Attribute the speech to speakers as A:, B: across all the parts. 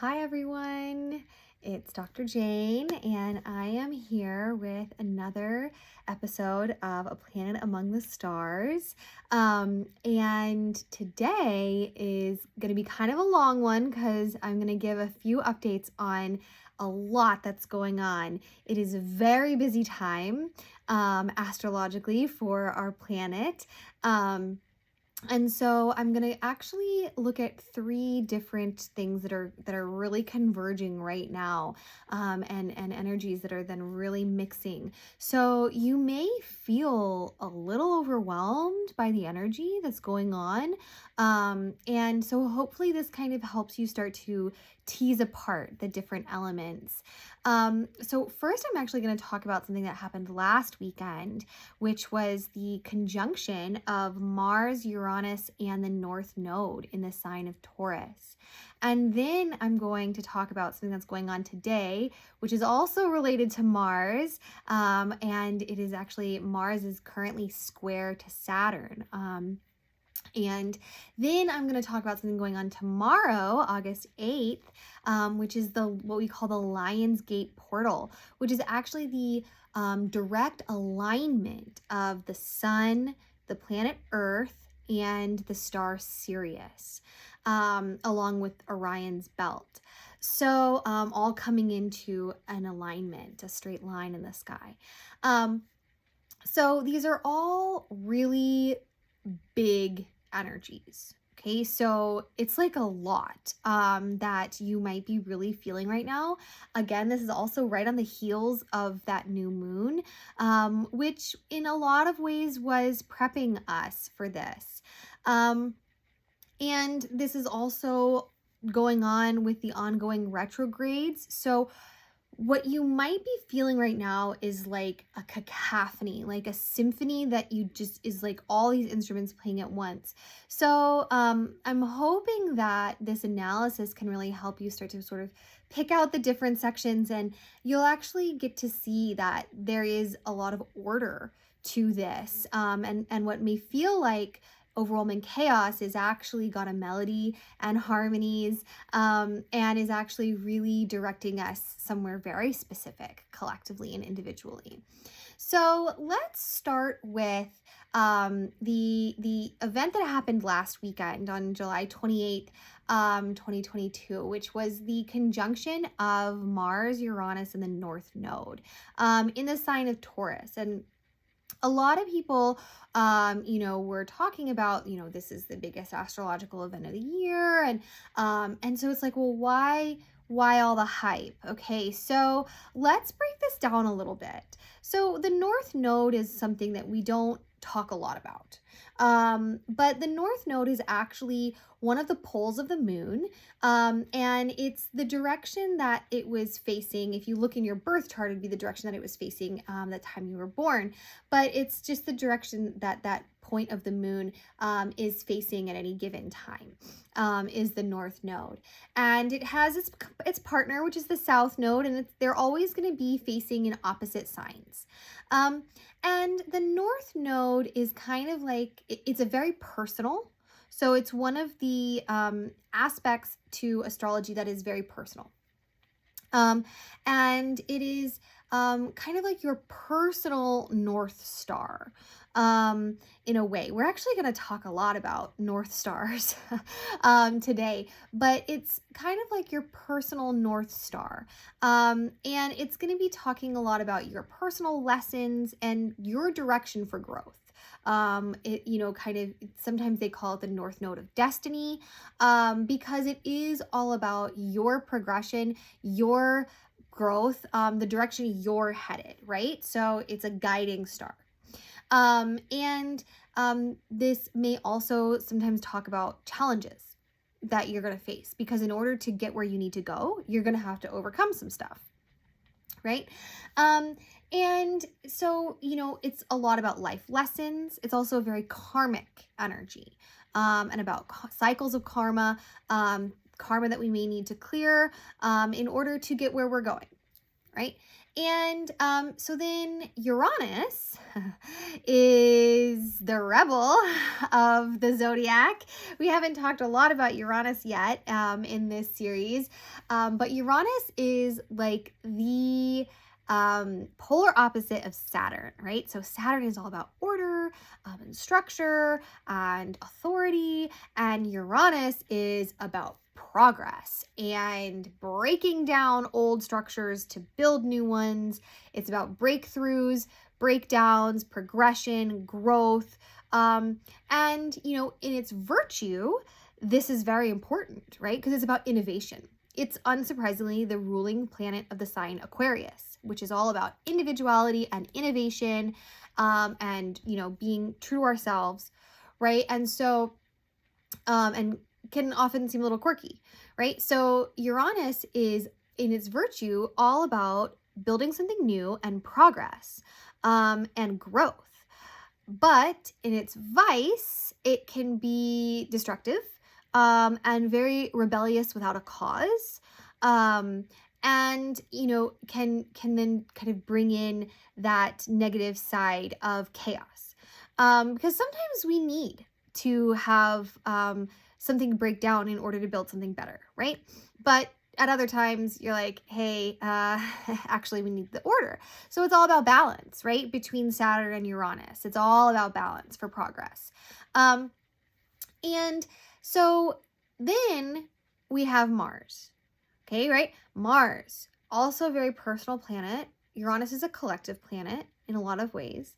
A: Hi everyone, it's Dr. Jane, and I am here with another episode of A Planet Among the Stars. And today is going to be kind of a long one because I'm going to give a few updates on a lot that's going on. It is a very busy time astrologically for our planet. And so I'm going to actually look at three different things that are really converging right now, and energies that are then really mixing. So you may feel a little overwhelmed by the energy that's going on. And so hopefully this kind of helps you start to tease apart the different elements. So first, I'm actually going to talk about something that happened last weekend, which was the conjunction of Mars, Uranus, and the North Node in the sign of Taurus. And then I'm going to talk about something that's going on today, which is also related to Mars. And it is actually, Mars is currently square to Saturn. And then I'm going to talk about something going on tomorrow, August 8th, which is what we call the Lion's Gate portal, which is actually the direct alignment of the sun, the planet Earth, and the star Sirius, along with Orion's belt. So all coming into an alignment, a straight line in the sky. So these are all really big energies. Okay, so it's like a lot that you might be really feeling right now. Again, this is also right on the heels of that new moon, which in a lot of ways was prepping us for this. And this is also going on with the ongoing retrogrades. So what you might be feeling right now is like a cacophony, like a symphony that you just is like all these instruments playing at once. So I'm hoping that this analysis can really help you start to sort of pick out the different sections, and you'll actually get to see that there is a lot of order to this. And what may feel like overwhelming chaos is actually got a melody and harmonies, and is actually really directing us somewhere very specific collectively and individually. So let's start with the event that happened last weekend on July 28th, 2022, which was the conjunction of Mars, Uranus, and the North Node in the sign of Taurus. And a lot of people, were talking about, this is the biggest astrological event of the year. And so it's like, well, why all the hype? Okay, so let's break this down a little bit. So the North Node is something that we don't talk a lot about. But the North Node is actually one of the poles of the moon, and it's the direction that it was facing. If you look in your birth chart, it'd be the direction that it was facing the time you were born, but it's just the direction that that point of the moon is facing at any given time, is the North Node. And it has its partner, which is the South Node, and they're always going to be facing in opposite signs. And the North Node is kind of like, it's a very personal. So it's one of the aspects to astrology that is very personal. And it is kind of like your personal North Star, in a way. We're actually going to talk a lot about North Stars today, but it's kind of like your personal North Star. And it's going to be talking a lot about your personal lessons and your direction for growth. Sometimes they call it the North Node of Destiny, because it is all about your progression, your growth, the direction you're headed, right? So it's a guiding star. This may also sometimes talk about challenges that you're going to face, because in order to get where you need to go, you're going to have to overcome some stuff, right? And so, it's a lot about life lessons. It's also a very karmic energy, and about cycles of karma, karma that we may need to clear in order to get where we're going, right? And so then Uranus is the rebel of the zodiac. We haven't talked a lot about Uranus yet in this series, but Uranus is like the polar opposite of Saturn, right? So Saturn is all about order and structure and authority, and Uranus is about progress and breaking down old structures to build new ones. It's about breakthroughs, breakdowns, progression, growth. And, in its virtue, this is very important, right? Because it's about innovation. It's unsurprisingly the ruling planet of the sign Aquarius, which is all about individuality and innovation, and, being true to ourselves, right? And so, and can often seem a little quirky, right? So Uranus is, in its virtue, all about building something new and progress, and growth. But in its vice, it can be destructive, and very rebellious without a cause, and can then kind of bring in that negative side of chaos, because sometimes we need to have something break down in order to build something better, right? But at other times you're like, hey, actually we need the order. So it's all about balance, right? Between Saturn and Uranus. It's all about balance for progress. And so then we have Mars, okay, right? Mars, also a very personal planet. Uranus is a collective planet in a lot of ways.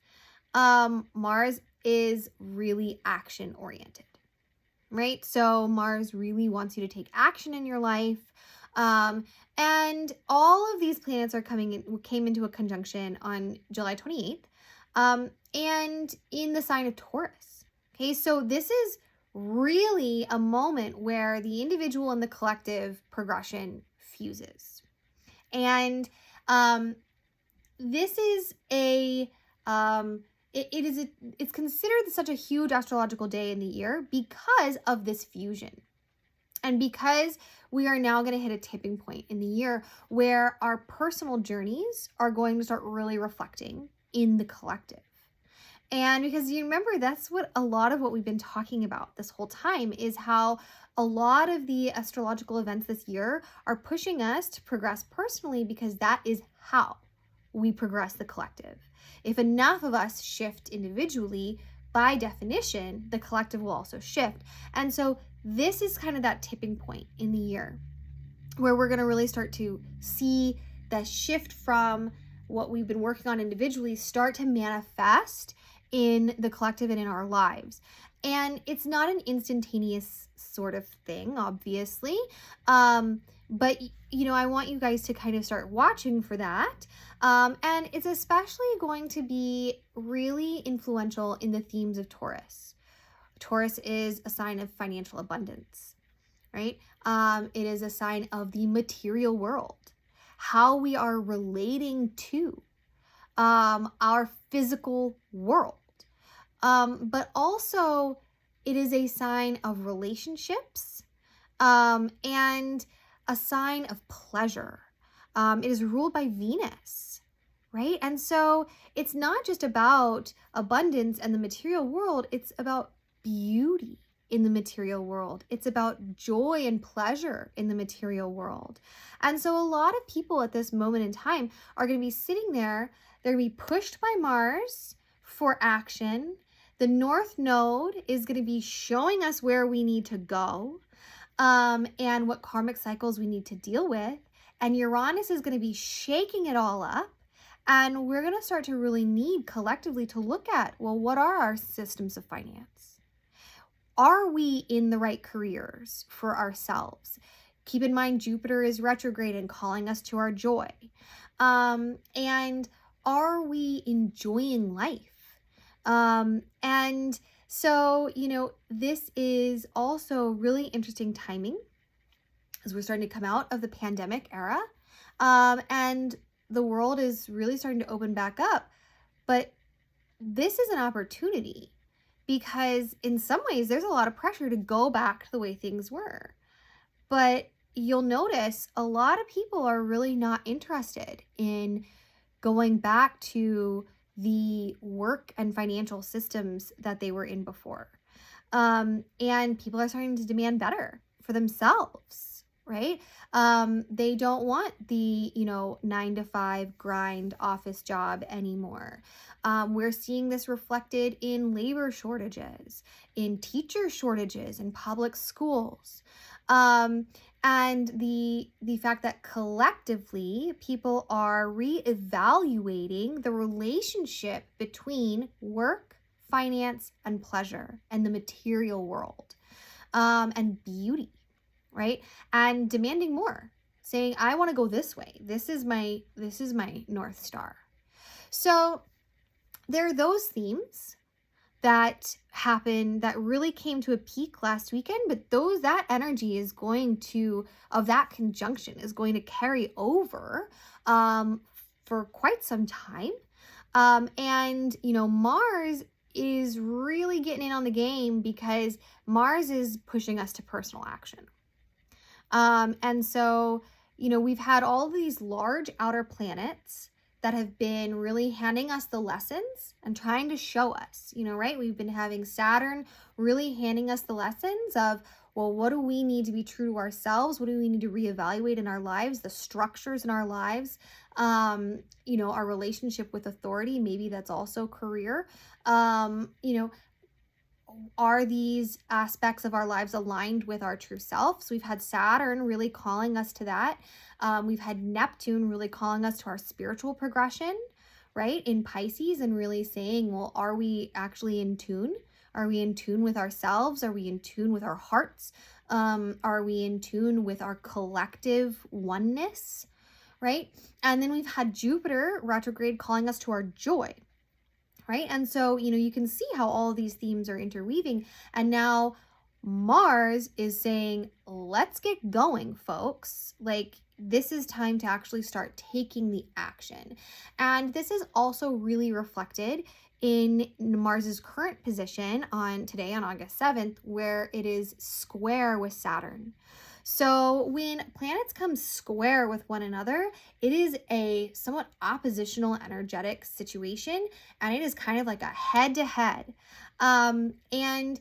A: Mars is really action oriented, right? So Mars really wants you to take action in your life. And all of these planets came into a conjunction on July 28th, and in the sign of Taurus. Okay, so this is really a moment where the individual and the collective progression fuses. And this is it's considered such a huge astrological day in the year because of this fusion. And because we are now going to hit a tipping point in the year where our personal journeys are going to start really reflecting in the collective. And because you remember, that's what a lot of what we've been talking about this whole time is how a lot of the astrological events this year are pushing us to progress personally, because that is how we progress the collective. If enough of us shift individually, by definition, the collective will also shift. And so this is kind of that tipping point in the year where we're going to really start to see the shift from what we've been working on individually start to manifest in the collective and in our lives. And it's not an instantaneous sort of thing, obviously. But, I want you guys to kind of start watching for that. And it's especially going to be really influential in the themes of Taurus. Taurus is a sign of financial abundance, right? It is a sign of the material world, how we are relating to our physical world. But also it is a sign of relationships, and a sign of pleasure. It is ruled by Venus, right? And so it's not just about abundance and the material world, it's about beauty in the material world. It's about joy and pleasure in the material world. And so a lot of people at this moment in time are going to be sitting there. They're going to be pushed by Mars for action. The North Node is going to be showing us where we need to go, and what karmic cycles we need to deal with. And Uranus is going to be shaking it all up. And we're going to start to really need collectively to look at, well, what are our systems of finance? Are we in the right careers for ourselves? Keep in mind, Jupiter is retrograde and calling us to our joy. And are we enjoying life? And so, this is also really interesting timing as we're starting to come out of the pandemic era. And the world is really starting to open back up. But this is an opportunity, because in some ways there's a lot of pressure to go back to the way things were. But you'll notice a lot of people are really not interested in going back to the work and financial systems that they were in before. And people are starting to demand better for themselves, right? They don't want the, 9 to 5 grind office job anymore. We're seeing this reflected in labor shortages, in teacher shortages in public schools. And the fact that collectively people are reevaluating the relationship between work, finance, and pleasure, and the material world, and beauty, right? And demanding more, saying, I want to go this way. This is my North Star. So there are those themes that happened that really came to a peak last weekend, but that energy is going to, of that conjunction, is going to carry over for quite some time. And Mars is really getting in on the game because Mars is pushing us to personal action. And so, we've had all these large outer planets that have been really handing us the lessons and trying to show us, right? We've been having Saturn really handing us the lessons of, well, what do we need to be true to ourselves? What do we need to reevaluate in our lives, the structures in our lives, our relationship with authority, maybe that's also career. Are these aspects of our lives aligned with our true self? So we've had Saturn really calling us to that. We've had Neptune really calling us to our spiritual progression, right? In Pisces, and really saying, well, are we actually in tune? Are we in tune with ourselves? Are we in tune with our hearts? Are we in tune with our collective oneness, right? And then we've had Jupiter retrograde calling us to our joy, right? And so, you can see how all of these themes are interweaving. And now Mars is saying, let's get going, folks. Like, this is time to actually start taking the action. And this is also really reflected in Mars's current position on August 7th, where it is square with Saturn. So when planets come square with one another, it is a somewhat oppositional energetic situation, and it is kind of like a head-to-head. And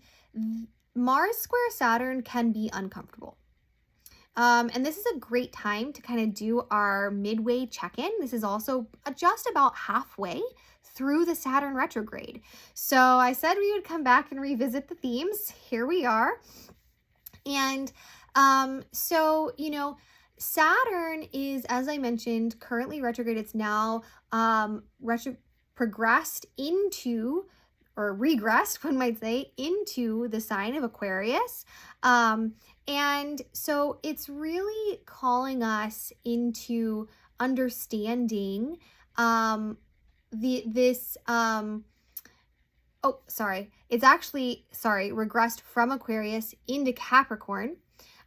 A: Mars square Saturn can be uncomfortable. And this is a great time to kind of do our midway check-in. This is also just about halfway through the Saturn retrograde. So I said we would come back and revisit the themes. Here we are. And so, Saturn is, as I mentioned, currently retrograde. It's now progressed into, or regressed, one might say, into the sign of Aquarius. And so it's really calling us into understanding regressed from Aquarius into Capricorn.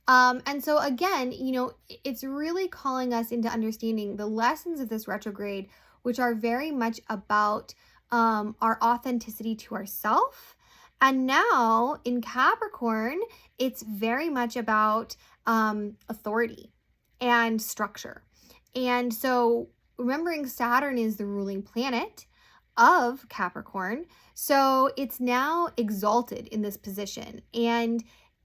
A: And so again, it's really calling us into understanding the lessons of this retrograde, which are very much about our authenticity to ourself. And now in Capricorn, it's very much about authority and structure. And so remembering Saturn is the ruling planet of Capricorn, so it's now exalted in this position. And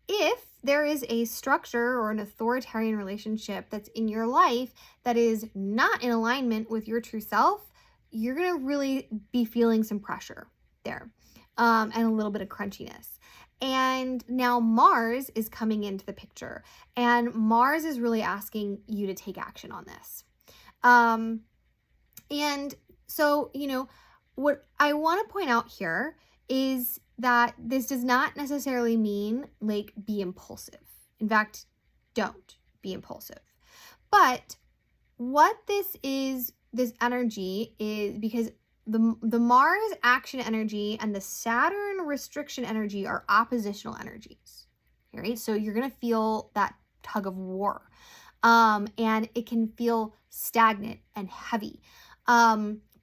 A: if there is a structure or an authoritarian relationship that's in your life that is not in alignment with your true self, you're going to really be feeling some pressure there, and a little bit of crunchiness. And now Mars is coming into the picture, and Mars is really asking you to take action on this. And so, what I want to point out here is that this does not necessarily mean like be impulsive. In fact, don't be impulsive. But what this energy is, because the Mars action energy and the Saturn restriction energy are oppositional energies. Right? So you're going to feel that tug of war. And it can feel stagnant and heavy,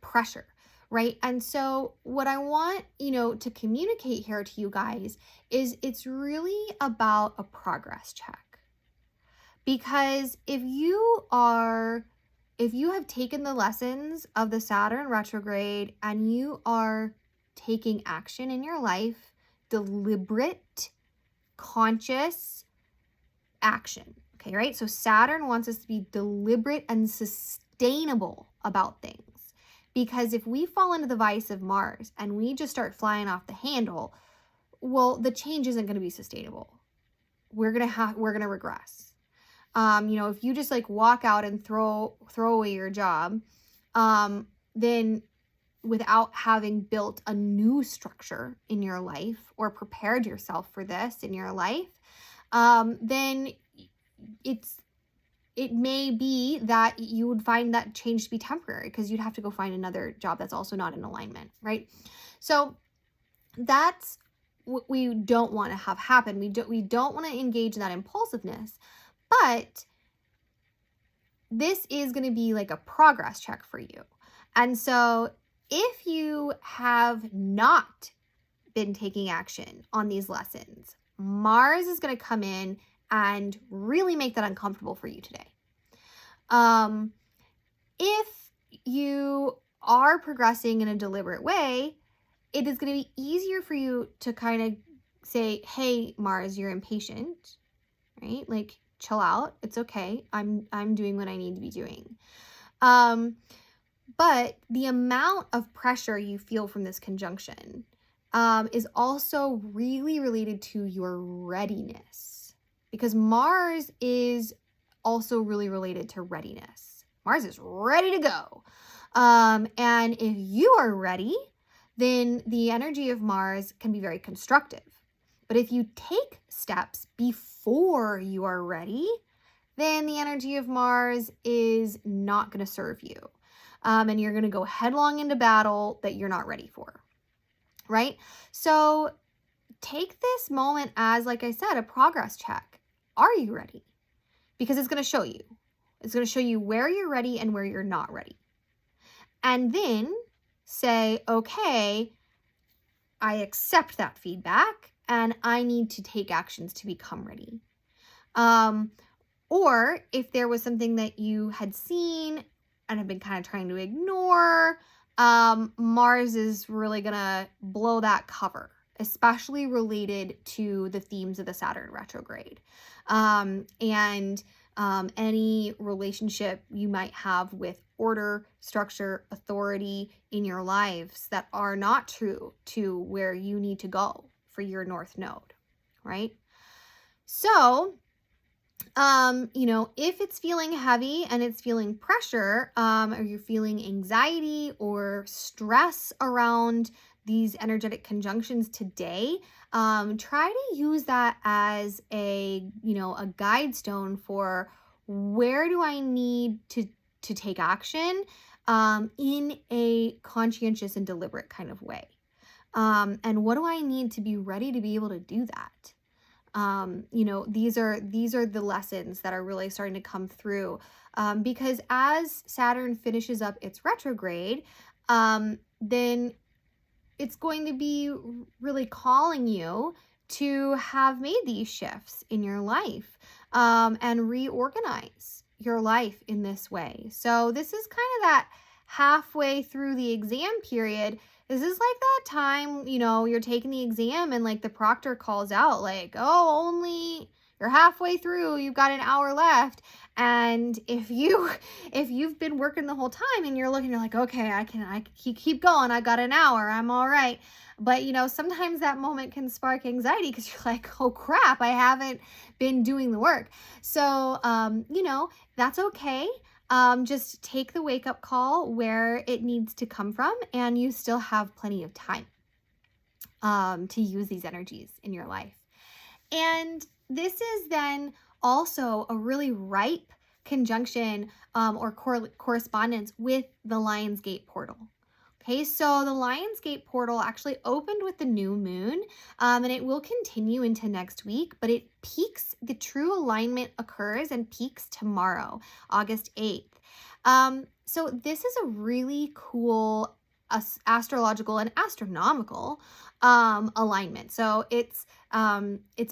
A: pressure. Right? And so what I want, to communicate here to you guys is it's really about a progress check. Because if you are if you have taken the lessons of the Saturn retrograde and you are taking action in your life, deliberate, conscious action, okay, right? So Saturn wants us to be deliberate and sustainable about things, because if we fall into the vice of Mars and we just start flying off the handle, well, the change isn't going to be sustainable. We're going to regress. If you just like walk out and throw away your job, then without having built a new structure in your life or prepared yourself for this in your life, then it may be that you would find that change to be temporary, because you'd have to go find another job that's also not in alignment, right? So that's what we don't want to have happen. We don't want to engage in that impulsiveness. But this is going to be like a progress check for you. And so if you have not been taking action on these lessons, Mars is going to come in and really make that uncomfortable for you today. If you are progressing in a deliberate way, it is going to be easier for you to kind of say, hey, Mars, you're impatient, right? Like, chill out. It's okay. I'm doing what I need to be doing. But the amount of pressure you feel from this conjunction is also really related to your readiness, because Mars is also really related to readiness. Mars is ready to go. And if you are ready, then the energy of Mars can be very constructive. But if you take steps before you are ready, then the energy of Mars is not going to serve you. And you're going to go headlong into battle that you're not ready for, right? So take this moment as, like I said, a progress check. Are you ready? Because it's going to show you. It's going to show you where you're ready and where you're not ready. And then say, okay, I accept that feedback and I need to take actions to become ready. Or if there was something that you had seen and have been kind of trying to ignore, Mars is really going to blow that cover, especially related to the themes of the Saturn retrograde. And any relationship you might have with order, structure, authority in your lives that are not true to where you need to go for your North Node, right? So, if it's feeling heavy and it's feeling pressure, or you're feeling anxiety or stress around these energetic conjunctions today, try to use that as a guide stone for where do I need to take action in a conscientious and deliberate kind of way. And what do I need to be ready to be able to do that? These are the lessons that are really starting to come through, because as Saturn finishes up its retrograde, then it's going to be really calling you to have made these shifts in your life, and reorganize your life in this way. So this is kind of that halfway through the exam period. This is like that time, you're taking the exam and like the proctor calls out like, oh, only you're halfway through, you've got an hour left. And if you've been working the whole time and you're looking, you're like, okay, I keep going. I got an hour. I'm all right. But, sometimes that moment can spark anxiety because you're like, oh crap, I haven't been doing the work. So, that's okay. Just take the wake-up call where it needs to come from, and you still have plenty of time to use these energies in your life. And this is then also a really ripe conjunction or correspondence with the Lionsgate portal. Okay, so the Lionsgate portal actually opened with the new moon, and it will continue into next week, but it peaks, the true alignment occurs and peaks tomorrow, August 8th. So this is a really cool astrological and astronomical alignment. So it's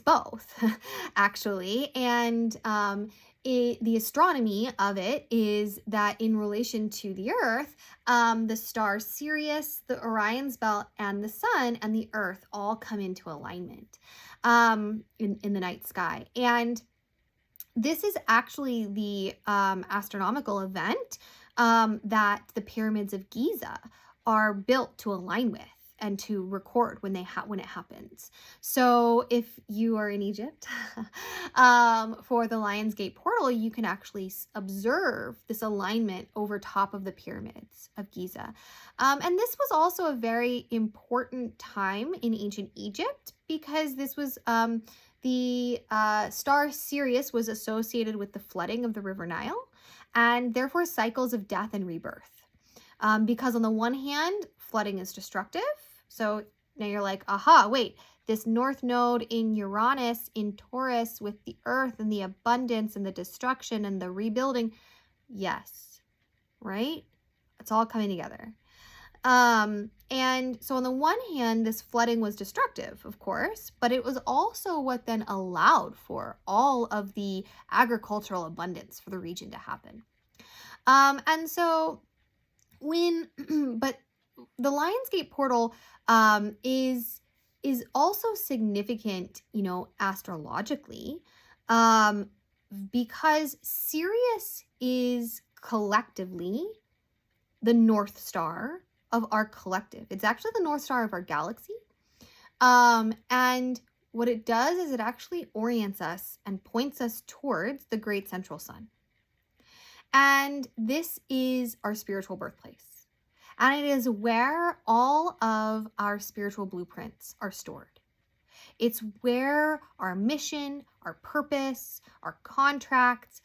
A: both actually, and the astronomy of it is that in relation to the Earth, the star Sirius, the Orion's belt, and the Sun and the Earth all come into alignment in the night sky. And this is actually the astronomical event that the pyramids of Giza are built to align with and to record when it happens. So if you are in Egypt for the Lion's Gate portal, you can actually observe this alignment over top of the pyramids of Giza. And this was also a very important time in ancient Egypt because this was the star Sirius was associated with the flooding of the River Nile and therefore cycles of death and rebirth. Because on the one hand, flooding is destructive. So now you're like, aha, wait, this North Node in Uranus, in Taurus, with the Earth and the abundance and the destruction and the rebuilding. Yes, right? It's all coming together. And so on the one hand, this flooding was destructive, of course, but it was also what then allowed for all of the agricultural abundance for the region to happen. And so but the Lion's Gate portal is also significant, astrologically, because Sirius is collectively the North Star of our collective. It's actually the North Star of our galaxy. And what it does is it actually orients us and points us towards the great central sun. And this is our spiritual birthplace. And it is where all of our spiritual blueprints are stored. It's where our mission, our purpose, our contracts,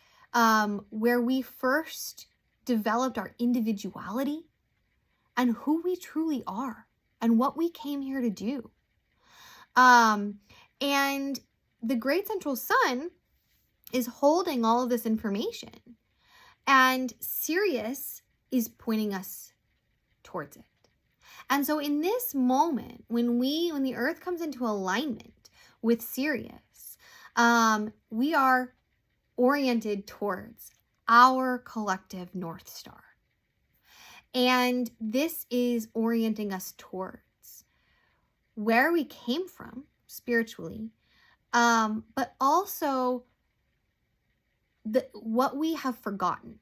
A: where we first developed our individuality and who we truly are and what we came here to do. And the great central sun is holding all of this information, and Sirius is pointing us towards it. And so in this moment, when the Earth comes into alignment with Sirius, we are oriented towards our collective North Star. And this is orienting us towards where we came from spiritually, but also what we have forgotten.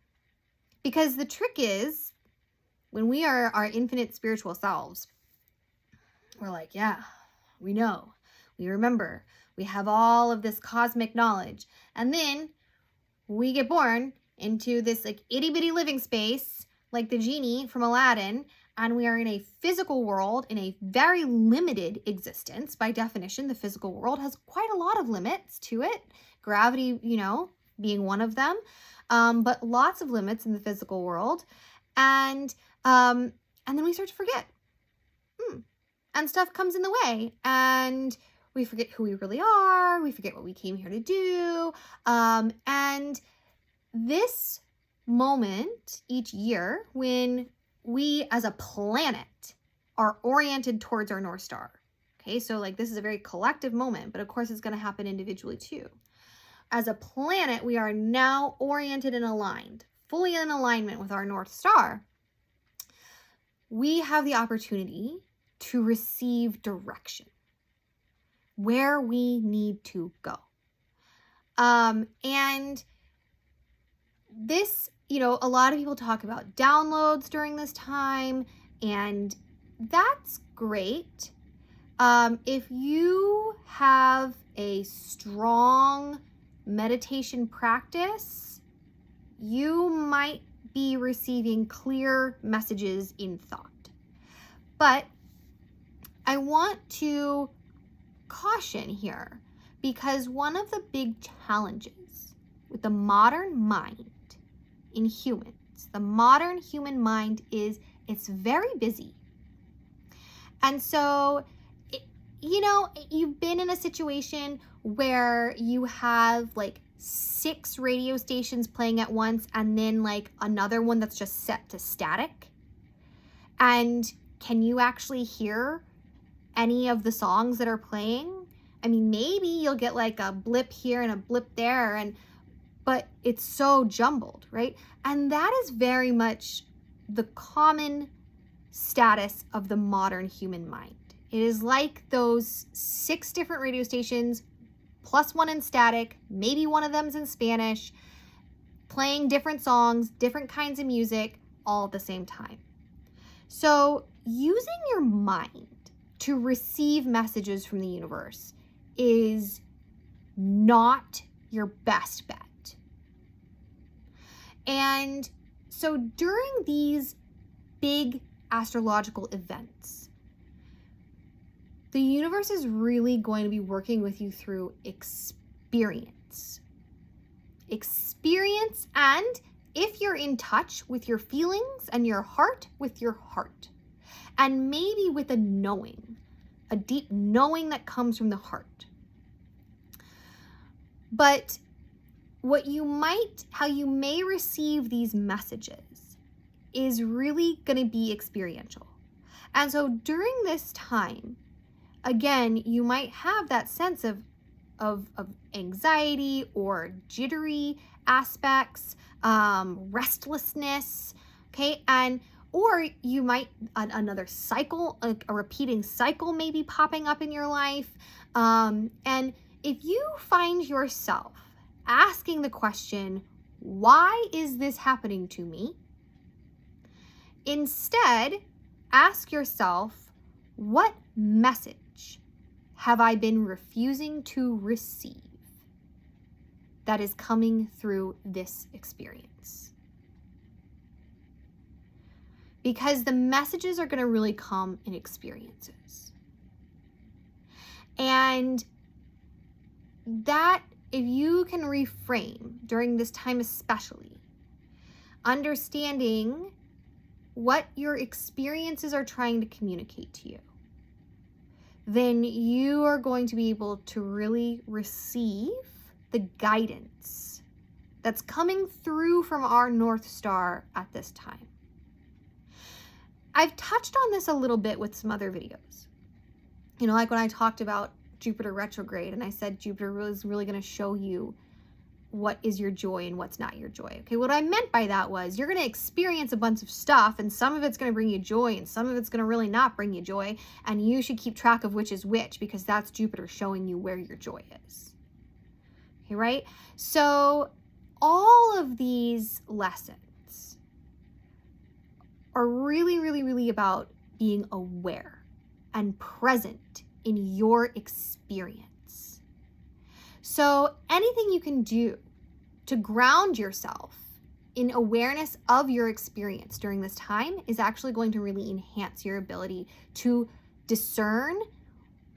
A: Because the trick is, when we are our infinite spiritual selves, we're like, yeah, we know, we remember, we have all of this cosmic knowledge. And then we get born into this like itty bitty living space, like the genie from Aladdin, and we are in a physical world in a very limited existence. By definition, the physical world has quite a lot of limits to it. Gravity, being one of them, but lots of limits in the physical world. And then we start to forget. And stuff comes in the way, and we forget who we really are. We forget what we came here to do. And this moment each year when we as a planet are oriented towards our North Star. Okay, so like this is a very collective moment, but of course it's going to happen individually too. As a planet, we are now oriented and aligned, fully in alignment with our North Star. We have the opportunity to receive direction, where we need to go. And this, a lot of people talk about downloads during this time, and that's great. If you have a strong meditation practice, you might be receiving clear messages in thought. But I want to caution here, because one of the big challenges with the modern mind in humans, the modern human mind is it's very busy. And so, you've been in a situation where you have like 6 radio stations playing at once and then like another one that's just set to static. And can you actually hear any of the songs that are playing? I mean, maybe you'll get like a blip here and a blip there, but it's so jumbled, right? And that is very much the common status of the modern human mind. It is like those 6 different radio stations, plus one in static, maybe one of them's in Spanish, playing different songs, different kinds of music, all at the same time. So using your mind to receive messages from the universe is not your best bet. And so during these big astrological events, the universe is really going to be working with you through experience. Experience, and if you're in touch with your feelings and your heart, with your heart. And maybe with a knowing, a deep knowing that comes from the heart. But how you may receive these messages is really going to be experiential. And so during this time, again, you might have that sense of anxiety or jittery aspects, restlessness, okay? Or you might, another cycle, a repeating cycle may be popping up in your life. And if you find yourself asking the question, why is this happening to me? Instead, ask yourself, what message have I been refusing to receive that is coming through this experience? Because the messages are going to really come in experiences. And that, if you can reframe during this time especially, understanding what your experiences are trying to communicate to you, then you are going to be able to really receive the guidance that's coming through from our North Star at this time. I've touched on this a little bit with some other videos. You know, like when I talked about Jupiter retrograde and I said Jupiter was really going to show you what is your joy and what's not your joy. Okay, what I meant by that was you're going to experience a bunch of stuff, and some of it's going to bring you joy and some of it's going to really not bring you joy, and you should keep track of which is which, because that's Jupiter showing you where your joy is. Okay, right? So all of these lessons are really, really, really about being aware and present in your experience. So anything you can do to ground yourself in awareness of your experience during this time is actually going to really enhance your ability to discern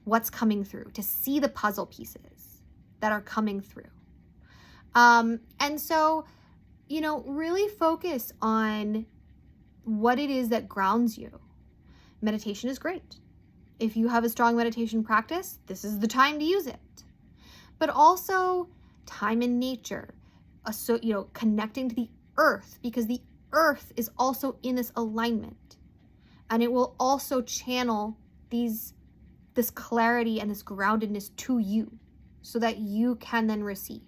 A: what's coming through, to see the puzzle pieces that are coming through. And so, you know, really focus on what it is that grounds you. Meditation is great. If you have a strong meditation practice, this is the time to use it. But also time in nature, connecting to the earth, because the earth is also in this alignment, and it will also channel this clarity and this groundedness to you so that you can then receive.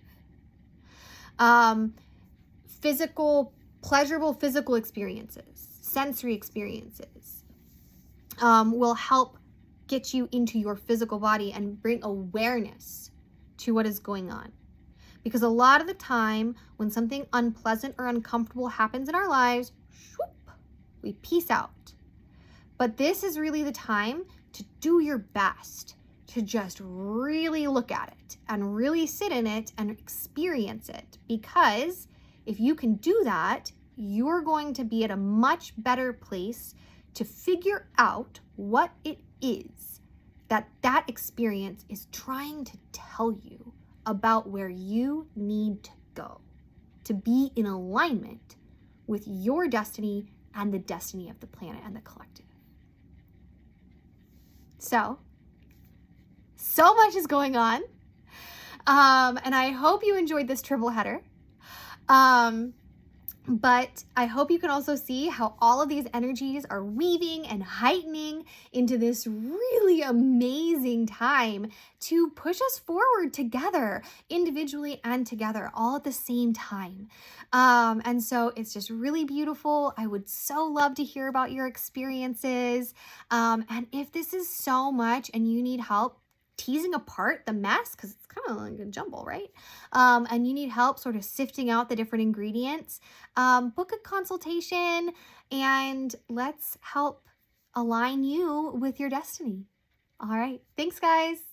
A: Pleasurable physical experiences, sensory experiences will help get you into your physical body and bring awareness to what is going on. Because a lot of the time when something unpleasant or uncomfortable happens in our lives, we peace out. But this is really the time to do your best to just really look at it and really sit in it and experience it. Because if you can do that, you're going to be at a much better place to figure out what it is that experience is trying to tell you about where you need to go to be in alignment with your destiny and the destiny of the planet and the collective. So much is going on. And I hope you enjoyed this triple header. But I hope you can also see how all of these energies are weaving and heightening into this really amazing time to push us forward together, individually and together, all at the same time. And so it's just really beautiful. I would so love to hear about your experiences. And if this is so much and you need help teasing apart the mess, because it's kind of like a jumble, right? And you need help sort of sifting out the different ingredients, book a consultation and let's help align you with your destiny. All right. Thanks, guys.